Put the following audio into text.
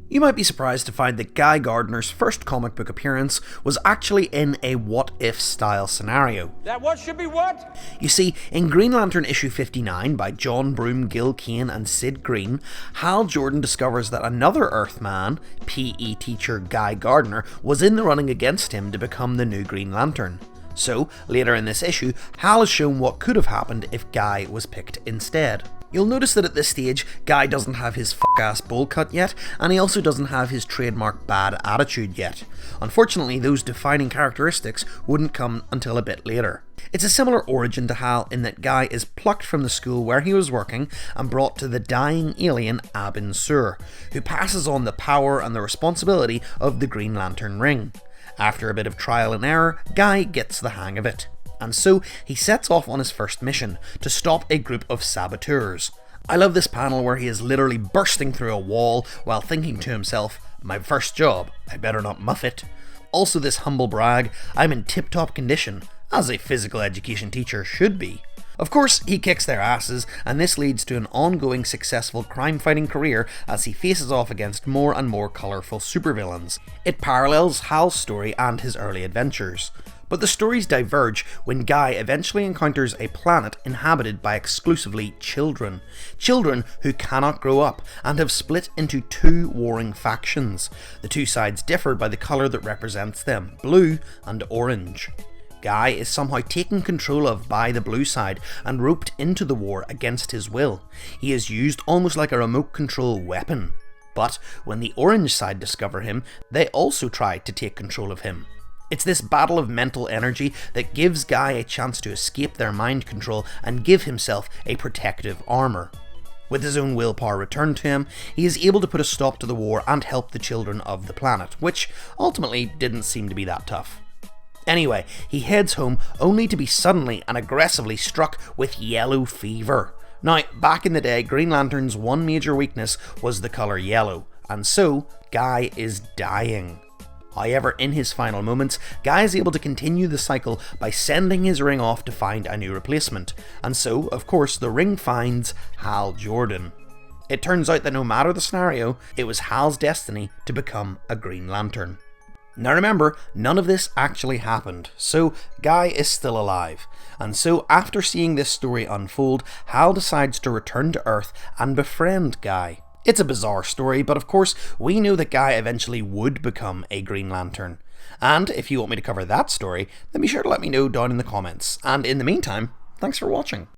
You might be surprised to find that Guy Gardner's first comic book appearance was actually in a what-if style scenario. That what should be what? You see, in Green Lantern issue 59 by John Broome, Gil Kane and Sid Green, Hal Jordan discovers that another Earthman, PE teacher Guy Gardner, was in the running against him to become the new Green Lantern. So, later in this issue, Hal is shown what could have happened if Guy was picked instead. You'll notice that at this stage, Guy doesn't have his f***ass bowl cut yet, and he also doesn't have his trademark bad attitude yet. Unfortunately, those defining characteristics wouldn't come until a bit later. It's a similar origin to Hal in that Guy is plucked from the school where he was working and brought to the dying alien Abin Sur, who passes on the power and the responsibility of the Green Lantern ring. After a bit of trial and error, Guy gets the hang of it. And so he sets off on his first mission, to stop a group of saboteurs. I love this panel where he is literally bursting through a wall while thinking to himself, my first job, I better not muff it. Also this humble brag, I'm in tip-top condition, as a physical education teacher should be. Of course, he kicks their asses, and this leads to an ongoing successful crime-fighting career as he faces off against more and more colourful supervillains. It parallels Hal's story and his early adventures. But the stories diverge when Guy eventually encounters a planet inhabited by exclusively children. Children who cannot grow up and have split into two warring factions. The two sides differ by the colour that represents them, blue and orange. Guy is somehow taken control of by the blue side and roped into the war against his will. He is used almost like a remote control weapon. But when the orange side discover him, they also try to take control of him. It's this battle of mental energy that gives Guy a chance to escape their mind control and give himself a protective armour. With his own willpower returned to him, he is able to put a stop to the war and help the children of the planet, which ultimately didn't seem to be that tough. Anyway, he heads home only to be suddenly and aggressively struck with yellow fever. Now, back in the day, Green Lantern's one major weakness was the colour yellow, and so Guy is dying. However, in his final moments, Guy is able to continue the cycle by sending his ring off to find a new replacement, and so, of course, the ring finds Hal Jordan. It turns out that no matter the scenario, it was Hal's destiny to become a Green Lantern. Now remember, none of this actually happened, so Guy is still alive, and so after seeing this story unfold, Hal decides to return to Earth and befriend Guy. It's a bizarre story, but of course, we know that Guy eventually would become a Green Lantern. And if you want me to cover that story, then be sure to let me know down in the comments. And in the meantime, thanks for watching.